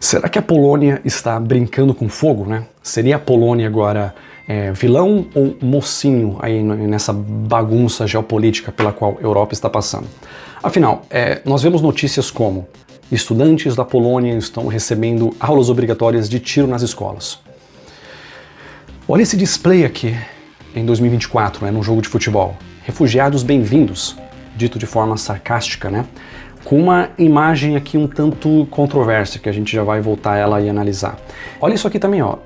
Será que a Polônia está brincando com fogo, né? Seria a Polônia agora vilão ou mocinho aí nessa bagunça geopolítica pela qual a Europa está passando? Afinal, nós vemos notícias como estudantes da Polônia estão recebendo aulas obrigatórias de tiro nas escolas. Olha esse display aqui em 2024, num jogo de futebol. Refugiados bem-vindos, dito de forma sarcástica, né? Com uma imagem aqui um tanto controversa, que a gente já vai voltar ela e analisar. Olha isso aqui também, ó.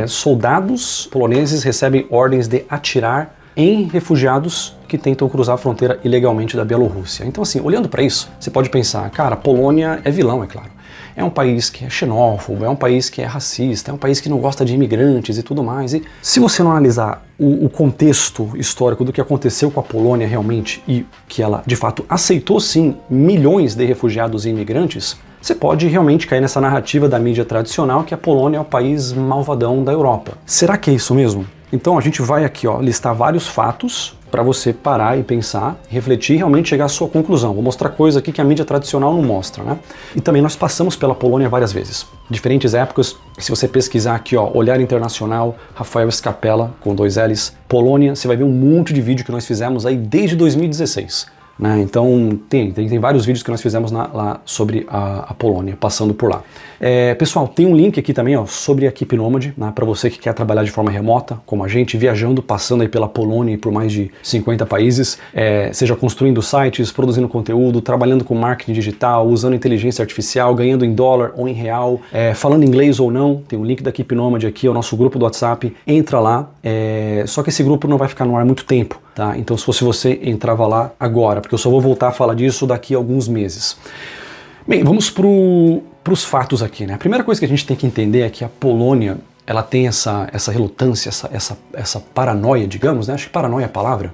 Soldados poloneses recebem ordens de atirar em refugiados que tentam cruzar a fronteira ilegalmente da Bielorrússia. Então, assim, olhando para isso, você pode pensar, cara, a Polônia é vilão, é claro. É um país que é xenófobo, é um país que é racista, é um país que não gosta de imigrantes e tudo mais. E se você não analisar o contexto histórico do que aconteceu com a Polônia realmente e que ela, de fato, aceitou sim milhões de refugiados e imigrantes, você pode realmente cair nessa narrativa da mídia tradicional que a Polônia é o país malvadão da Europa. Será que é isso mesmo? Então a gente vai aqui listar vários fatos para você parar e pensar, refletir e realmente chegar à sua conclusão. Vou mostrar coisa aqui que a mídia tradicional não mostra, né? E também nós passamos pela Polônia várias vezes. Diferentes épocas, se você pesquisar aqui, Olhar Internacional, Rafael Scapella, com 2 L's, Polônia, você vai ver um monte de vídeo que nós fizemos aí desde 2016. Né? Então tem vários vídeos que nós fizemos lá sobre a Polônia, passando por lá. Pessoal, tem um link aqui também sobre a Equipe Nômade, né, para você que quer trabalhar de forma remota, como a gente, viajando, passando aí pela Polônia e por mais de 50 países, seja construindo sites, produzindo conteúdo, trabalhando com marketing digital, usando inteligência artificial, ganhando em dólar ou em real, falando inglês ou não. Tem um link da Equipe Nômade aqui, é o nosso grupo do WhatsApp, entra lá, só que esse grupo não vai ficar no ar muito tempo. Tá? Então, se fosse você, entrava lá agora, porque eu só vou voltar a falar disso daqui a alguns meses. Bem, vamos para os fatos aqui, né? A primeira coisa que a gente tem que entender é que a Polônia, ela tem essa relutância, essa paranoia, digamos, né? Acho que paranoia é a palavra.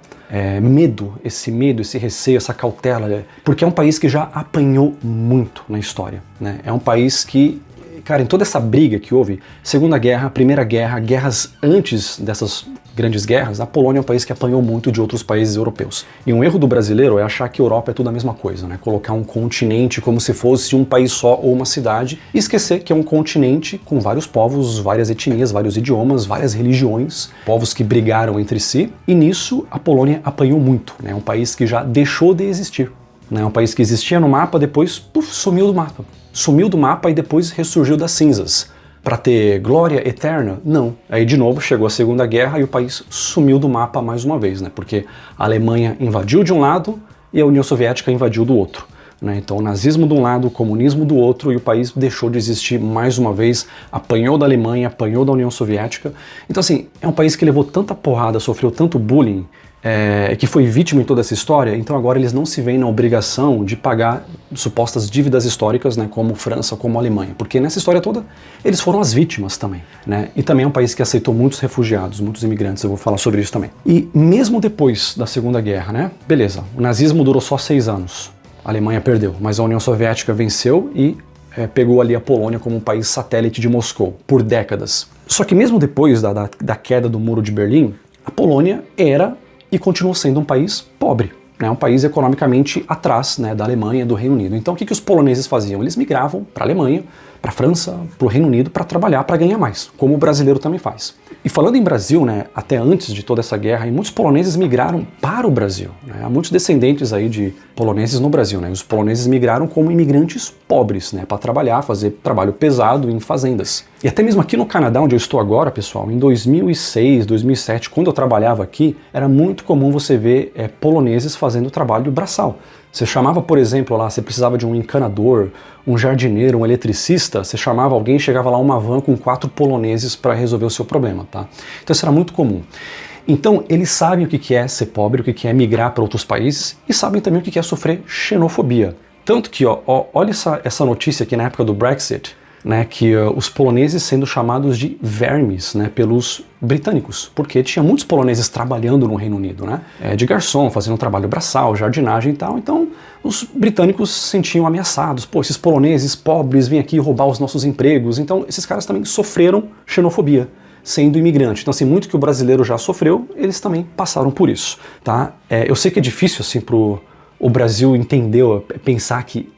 Medo, esse receio, essa cautela, porque é um país que já apanhou muito na história, né? É um país que, cara, em toda essa briga que houve, Segunda Guerra, Primeira Guerra, guerras antes dessas grandes guerras, a Polônia é um país que apanhou muito de outros países europeus. E um erro do brasileiro é achar que a Europa é tudo a mesma coisa, né? Colocar um continente como se fosse um país só ou uma cidade e esquecer que é um continente com vários povos, várias etnias, vários idiomas, várias religiões, povos que brigaram entre si, e nisso a Polônia apanhou muito, né? É um país que já deixou de existir. É um país que existia no mapa, depois sumiu do mapa. Sumiu do mapa e depois ressurgiu das cinzas. Para ter glória eterna? Não. Aí de novo chegou a Segunda Guerra e o país sumiu do mapa mais uma vez, né? Porque a Alemanha invadiu de um lado e a União Soviética invadiu do outro. Né? Então o nazismo de um lado, o comunismo do outro, e o país deixou de existir mais uma vez, apanhou da Alemanha, apanhou da União Soviética. Então assim, é um país que levou tanta porrada, sofreu tanto bullying, que foi vítima em toda essa história, então agora eles não se veem na obrigação de pagar supostas dívidas históricas, né, como França, como Alemanha, porque nessa história toda eles foram as vítimas também, né, e também é um país que aceitou muitos refugiados, muitos imigrantes, eu vou falar sobre isso também. E mesmo depois da Segunda Guerra, né, beleza, o nazismo durou só 6 anos, a Alemanha perdeu, mas a União Soviética venceu e pegou ali a Polônia como um país satélite de Moscou por décadas. Só que mesmo depois da queda do Muro de Berlim, a Polônia era e continuou sendo um país pobre, né? Um país economicamente atrás, né, da Alemanha e do Reino Unido. Então o que os poloneses faziam? Eles migravam para a Alemanha, para a França, para o Reino Unido para trabalhar, para ganhar mais, como o brasileiro também faz. E falando em Brasil, né, até antes de toda essa guerra, muitos poloneses migraram para o Brasil. Né? Há muitos descendentes aí de poloneses no Brasil. Né? Os poloneses migraram como imigrantes pobres, né, para trabalhar, fazer trabalho pesado em fazendas. E até mesmo aqui no Canadá, onde eu estou agora, pessoal, em 2006, 2007, quando eu trabalhava aqui, era muito comum você ver poloneses fazendo trabalho braçal. Você chamava, por exemplo, lá, você precisava de um encanador, um jardineiro, um eletricista, você chamava alguém e chegava lá uma van com 4 poloneses para resolver o seu problema, tá? Então isso era muito comum. Então eles sabem o que é ser pobre, o que é migrar para outros países e sabem também o que é sofrer xenofobia. Tanto que, olha essa notícia aqui na época do Brexit, né, que os poloneses sendo chamados de vermes, né, pelos britânicos, porque tinha muitos poloneses trabalhando no Reino Unido, né, de garçom, fazendo trabalho braçal, jardinagem e tal, então os britânicos se sentiam ameaçados, pô, esses poloneses pobres vêm aqui roubar os nossos empregos, então esses caras também sofreram xenofobia, sendo imigrante. Então assim, muito que o brasileiro já sofreu, eles também passaram por isso, tá? Eu sei que é difícil assim pro o Brasil entender, pensar que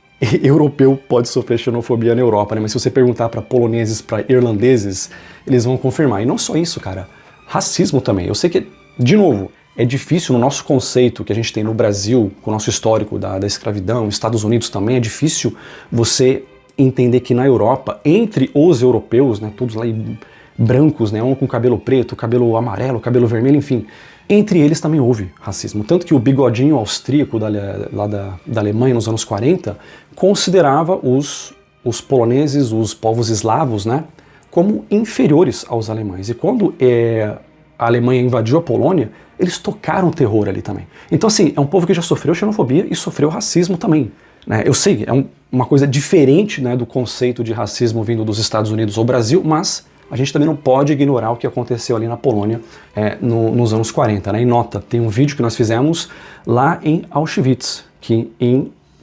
europeu pode sofrer xenofobia na Europa, né? Mas se você perguntar para poloneses, para irlandeses, eles vão confirmar. E não só isso, cara, racismo também. Eu sei que, de novo, é difícil no nosso conceito que a gente tem no Brasil, com o nosso histórico da escravidão, Estados Unidos também, é difícil você entender que na Europa, entre os europeus, né, todos lá brancos, né, um com cabelo preto, cabelo amarelo, cabelo vermelho, enfim, entre eles também houve racismo. Tanto que o bigodinho austríaco lá da Alemanha nos anos 40 considerava os poloneses, os povos eslavos, né, como inferiores aos alemães. E quando a Alemanha invadiu a Polônia, eles tocaram terror ali também. Então, assim, é um povo que já sofreu xenofobia e sofreu racismo também. Né? Eu sei, é uma coisa diferente, né, do conceito de racismo vindo dos Estados Unidos ou Brasil, mas a gente também não pode ignorar o que aconteceu ali na Polônia nos anos 40. Né? E nota, tem um vídeo que nós fizemos lá em Auschwitz, que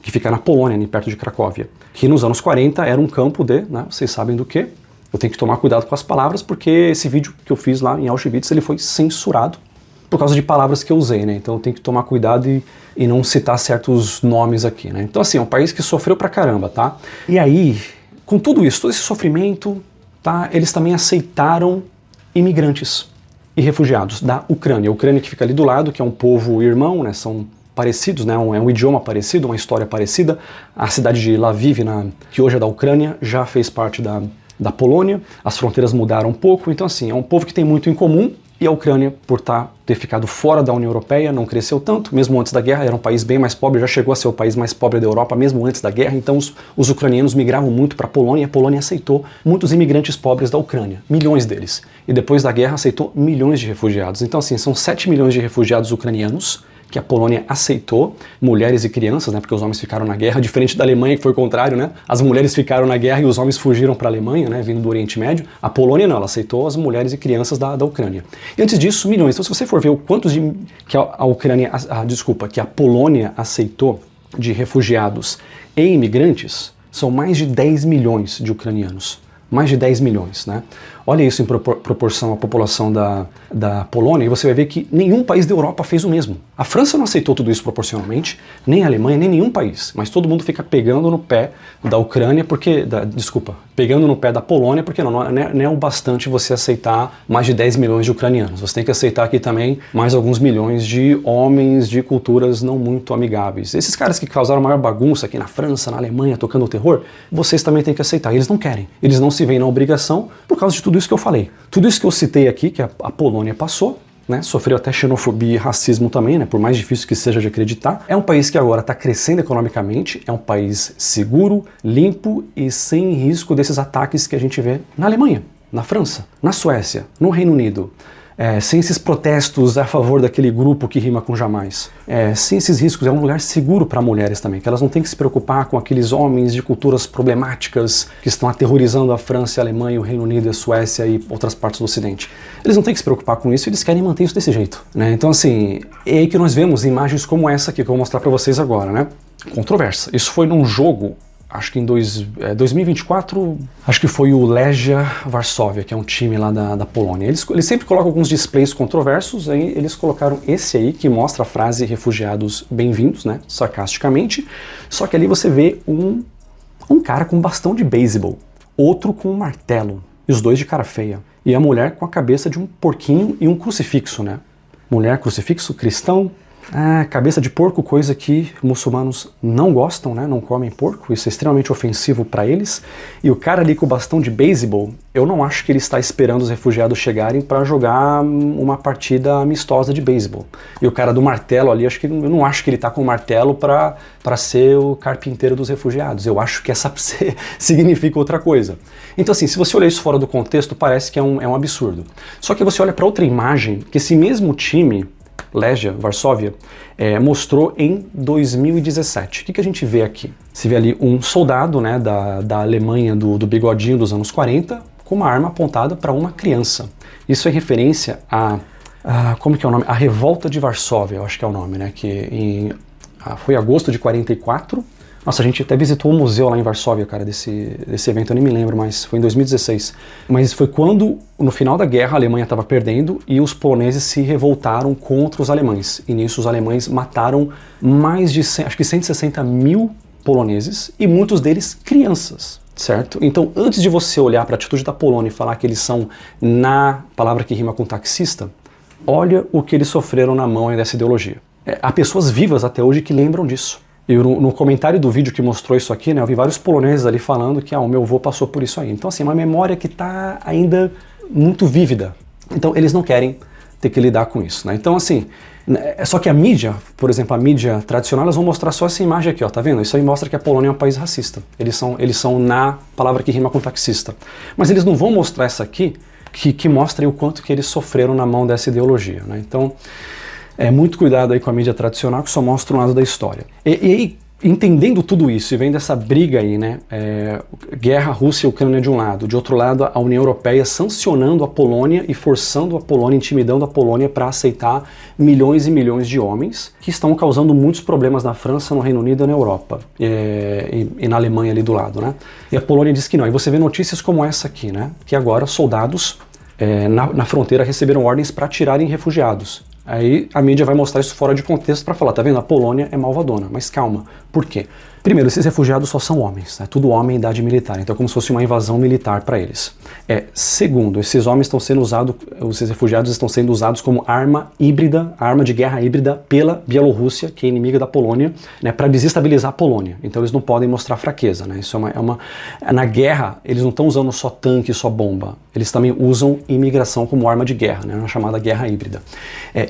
fica na Polônia, ali perto de Cracóvia, que nos anos 40 era um campo né, vocês sabem do quê? Eu tenho que tomar cuidado com as palavras, porque esse vídeo que eu fiz lá em Auschwitz, ele foi censurado por causa de palavras que eu usei, né? Então eu tenho que tomar cuidado e não citar certos nomes aqui, né? Então assim, é um país que sofreu pra caramba, tá? E aí, com tudo isso, todo esse sofrimento, tá? Eles também aceitaram imigrantes e refugiados da Ucrânia. A Ucrânia que fica ali do lado, que é um povo irmão, né? São parecidos, né? É um idioma parecido, uma história parecida. A cidade de Lviv, que hoje é da Ucrânia, já fez parte da Polônia. As fronteiras mudaram um pouco, então assim, é um povo que tem muito em comum. E a Ucrânia, por ter ficado fora da União Europeia, não cresceu tanto, mesmo antes da guerra, era um país bem mais pobre, já chegou a ser o país mais pobre da Europa, mesmo antes da guerra, então os ucranianos migravam muito para a Polônia, e a Polônia aceitou muitos imigrantes pobres da Ucrânia, milhões deles. E depois da guerra aceitou milhões de refugiados. Então assim, são 7 milhões de refugiados ucranianos, que a Polônia aceitou, mulheres e crianças, né, porque os homens ficaram na guerra, diferente da Alemanha, que foi o contrário, né, as mulheres ficaram na guerra e os homens fugiram para a Alemanha, né, vindo do Oriente Médio. A Polônia não, ela aceitou as mulheres e crianças da Ucrânia. E antes disso, milhões. Então se você for ver o quantos que a Polônia aceitou de refugiados e imigrantes, são mais de 10 milhões de ucranianos. Mais de 10 milhões, né? Olha isso em proporção à população da Polônia, e você vai ver que nenhum país da Europa fez o mesmo. A França não aceitou tudo isso proporcionalmente, nem a Alemanha, nem nenhum país, mas todo mundo fica pegando no pé da Ucrânia, pegando no pé da Polônia, porque não é o bastante você aceitar mais de 10 milhões de ucranianos. Você tem que aceitar aqui também mais alguns milhões de homens de culturas não muito amigáveis. Esses caras que causaram maior bagunça aqui na França, na Alemanha, tocando o terror, vocês também têm que aceitar. Eles não querem, eles não se veem na obrigação por causa de tudo isso que eu falei. Tudo isso que eu citei aqui, que a Polônia passou, né, sofreu até xenofobia e racismo também, né, por mais difícil que seja de acreditar. É um país que agora está crescendo economicamente, é um país seguro, limpo e sem risco desses ataques que a gente vê na Alemanha, na França, na Suécia, no Reino Unido. Sem esses protestos a favor daquele grupo que rima com jamais. Sem esses riscos, é um lugar seguro para mulheres também, que elas não têm que se preocupar com aqueles homens de culturas problemáticas que estão aterrorizando a França, a Alemanha, o Reino Unido, a Suécia e outras partes do Ocidente. Eles não têm que se preocupar com isso, eles querem manter isso desse jeito, né? Então assim, é aí que nós vemos imagens como essa aqui que eu vou mostrar para vocês agora, né? Controversa. Isso foi num jogo, acho que em 2024, acho que foi o Legia Varsóvia, que é um time lá da Polônia. Eles sempre colocam alguns displays controversos, aí eles colocaram esse aí, que mostra a frase refugiados bem-vindos, né, sarcasticamente, só que ali você vê um cara com um bastão de beisebol, outro com um martelo, e os dois de cara feia, e a mulher com a cabeça de um porquinho e um crucifixo, né, mulher, crucifixo, cristão. Cabeça de porco, coisa que muçulmanos não gostam, né? Não comem porco, isso é extremamente ofensivo para eles. E o cara ali com o bastão de beisebol, eu não acho que ele está esperando os refugiados chegarem para jogar uma partida amistosa de beisebol. E o cara do martelo ali, eu não acho que ele está com o martelo para ser o carpinteiro dos refugiados. Eu acho que essa significa outra coisa. Então assim, se você olhar isso fora do contexto, parece que é um absurdo. Só que você olha para outra imagem, que esse mesmo time, Legia Varsóvia, mostrou em 2017. O que a gente vê aqui? Você vê ali um soldado, né, da Alemanha do bigodinho dos anos 40 com uma arma apontada para uma criança. Isso é referência como que é o nome? A Revolta de Varsóvia, eu acho que é o nome, né? Que foi em agosto de 44. Nossa, a gente até visitou o museu lá em Varsóvia, cara, desse evento, eu nem me lembro, mas foi em 2016. Mas foi quando, no final da guerra, a Alemanha estava perdendo e os poloneses se revoltaram contra os alemães. E nisso os alemães mataram mais de, acho que 160 mil poloneses e muitos deles crianças, certo? Então, antes de você olhar para a atitude da Polônia e falar que eles são, na palavra que rima com taxista, olha o que eles sofreram na mão dessa ideologia. Há pessoas vivas até hoje que lembram disso. No comentário do vídeo que mostrou isso aqui, né, eu vi vários poloneses ali falando que o meu avô passou por isso aí. Então, assim, é uma memória que está ainda muito vívida. Então, eles não querem ter que lidar com isso, né? Então, assim, só que a mídia, por exemplo, a mídia tradicional, elas vão mostrar só essa imagem aqui, ó, tá vendo? Isso aí mostra que a Polônia é um país racista. Eles são na palavra que rima com taxista. Mas eles não vão mostrar essa aqui, que mostra aí o quanto que eles sofreram na mão dessa ideologia, né? Então, muito cuidado aí com a mídia tradicional, que só mostra um lado da história. E aí, entendendo tudo isso e vendo essa briga aí, né, guerra Rússia e Ucrânia de um lado, de outro lado a União Europeia sancionando a Polônia e forçando a Polônia, intimidando a Polônia para aceitar milhões e milhões de homens que estão causando muitos problemas na França, no Reino Unido e na Europa, e na Alemanha ali do lado, né? E a Polônia diz que não. E você vê notícias como essa aqui, né, que agora soldados na fronteira receberam ordens para atirarem refugiados. Aí a mídia vai mostrar isso fora de contexto para falar, tá vendo? A Polônia é malvadona, mas calma. Por quê? Primeiro, esses refugiados só são homens, né? Tudo homem em idade militar, então é como se fosse uma invasão militar para eles. Segundo, esses homens estão sendo usados, esses refugiados estão sendo usados como arma híbrida, arma de guerra híbrida pela Bielorrússia, que é inimiga da Polônia, né, para desestabilizar a Polônia. Então eles não podem mostrar fraqueza, né? Isso na guerra, eles não estão usando só tanque, só bomba. Eles também usam imigração como arma de guerra, né? Uma chamada guerra híbrida.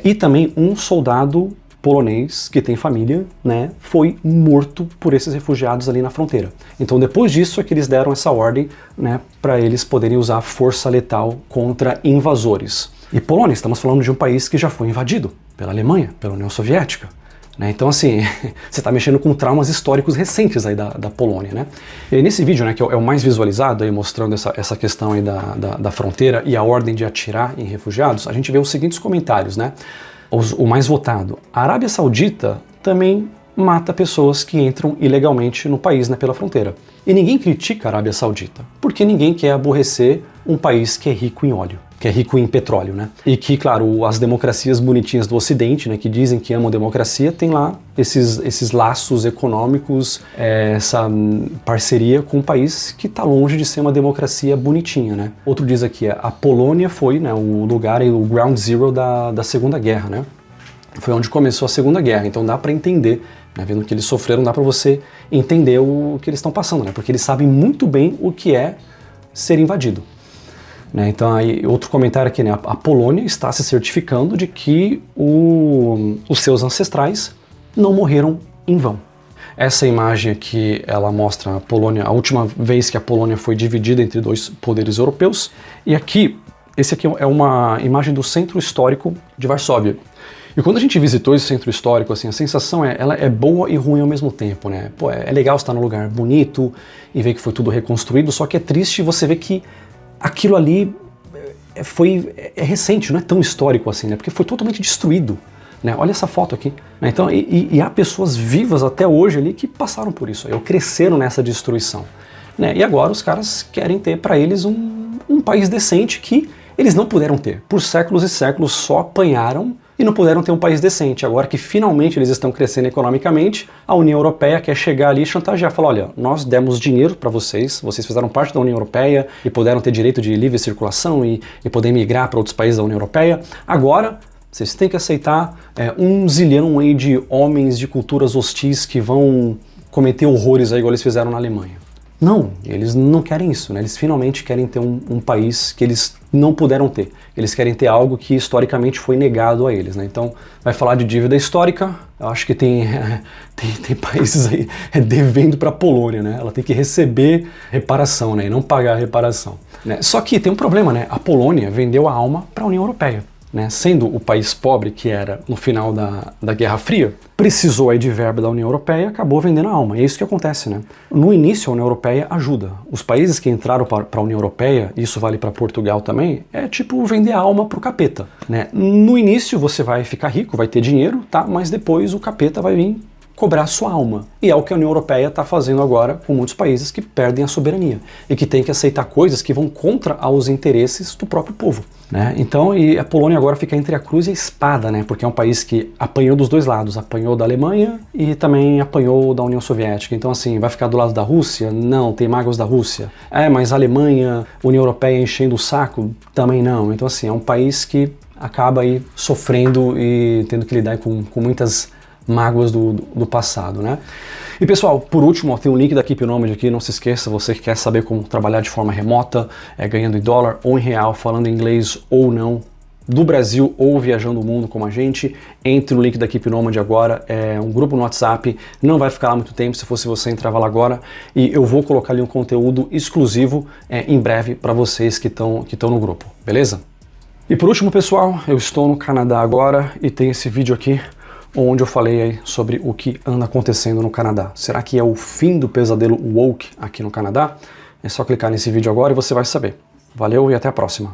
E também um soldado polonês que tem família, né, foi morto por esses refugiados ali na fronteira. Então depois disso é que eles deram essa ordem, né, para eles poderem usar força letal contra invasores. E Polônia, estamos falando de um país que já foi invadido pela Alemanha, pela União Soviética, né? Então assim, você está mexendo com traumas históricos recentes aí da Polônia, né? E aí, nesse vídeo, né, que é o mais visualizado aí, mostrando essa questão aí da fronteira e a ordem de atirar em refugiados, a gente vê os seguintes comentários, né? O mais votado: a Arábia Saudita também mata pessoas que entram ilegalmente no país, né, pela fronteira. E ninguém critica a Arábia Saudita, porque ninguém quer aborrecer um país que é rico em óleo, que é rico em petróleo, né? E que, claro, as democracias bonitinhas do Ocidente, né, que dizem que amam a democracia, tem lá esses laços econômicos, essa parceria com um país que está longe de ser uma democracia bonitinha, né? Outro diz aqui, a Polônia foi, né, o lugar, o ground zero da Segunda Guerra, né? Foi onde começou a Segunda Guerra, então dá para entender, né, vendo que eles sofreram, dá para você entender o que eles estão passando, né? Porque eles sabem muito bem o que é ser invadido. Né, então, aí, outro comentário aqui, né? A Polônia está se certificando de que os seus ancestrais não morreram em vão. Essa imagem aqui, ela mostra a Polônia, a última vez que a Polônia foi dividida entre dois poderes europeus. E aqui, esse aqui é uma imagem do Centro Histórico de Varsóvia. E quando a gente visitou esse centro histórico, assim, a sensação ela é boa e ruim ao mesmo tempo, né? Pô, é legal estar num lugar bonito e ver que foi tudo reconstruído, só que é triste você ver que aquilo ali é recente, não é tão histórico assim, né? Porque foi totalmente destruído, né? Olha essa foto aqui, né? Então, e há pessoas vivas até hoje ali que passaram por isso, cresceram nessa destruição, né? E agora os caras querem ter para eles um país decente que eles não puderam ter. Por séculos e séculos só apanharam e não puderam ter um país decente. Agora que finalmente eles estão crescendo economicamente, a União Europeia quer chegar ali e chantagear, falar, olha, nós demos dinheiro para vocês fizeram parte da União Europeia e puderam ter direito de livre circulação e poder migrar para outros países da União Europeia. Agora, vocês têm que aceitar 1 zilhão aí de homens de culturas hostis que vão cometer horrores aí igual eles fizeram na Alemanha. Não, eles não querem isso, né? Eles finalmente querem ter um país que eles não puderam ter. Eles querem ter algo que historicamente foi negado a eles, né? Então, vai falar de dívida histórica, eu acho que tem países aí devendo para a Polônia, né? Ela tem que receber reparação, né? E não pagar a reparação, né? Só que tem um problema, né? A Polônia vendeu a alma para a União Europeia, né? Sendo o país pobre que era no final da Guerra Fria, precisou aí de verba da União Europeia e acabou vendendo a alma. E é isso que acontece, né? No início a União Europeia ajuda. Os países que entraram para a União Europeia, isso vale para Portugal também, é tipo vender a alma pro capeta, né? No início você vai ficar rico, vai ter dinheiro, tá? Mas depois o capeta vai vir cobrar sua alma. E é o que a União Europeia está fazendo agora com muitos países que perdem a soberania e que têm que aceitar coisas que vão contra os interesses do próprio povo, né? Então, e a Polônia agora fica entre a cruz e a espada, né? Porque é um país que apanhou dos dois lados, apanhou da Alemanha e também apanhou da União Soviética. Então, assim, vai ficar do lado da Rússia? Não, tem mágoas da Rússia. Mas a Alemanha, União Europeia enchendo o saco? Também não. Então, assim, é um país que acaba aí sofrendo e tendo que lidar com muitas mágoas do passado, né? E pessoal, por último, ó, tem um link da Keep Nomad aqui, não se esqueça, você que quer saber como trabalhar de forma remota, ganhando em dólar ou em real, falando inglês ou não, do Brasil ou viajando o mundo como a gente, entre no link da Keep Nomad agora, é um grupo no WhatsApp, não vai ficar lá muito tempo, se fosse você entrava lá agora, e eu vou colocar ali um conteúdo exclusivo em breve para vocês que estão no grupo, beleza? E por último, pessoal, eu estou no Canadá agora e tem esse vídeo aqui onde eu falei aí sobre o que anda acontecendo no Canadá. Será que é o fim do pesadelo woke aqui no Canadá? É só clicar nesse vídeo agora e você vai saber. Valeu e até a próxima.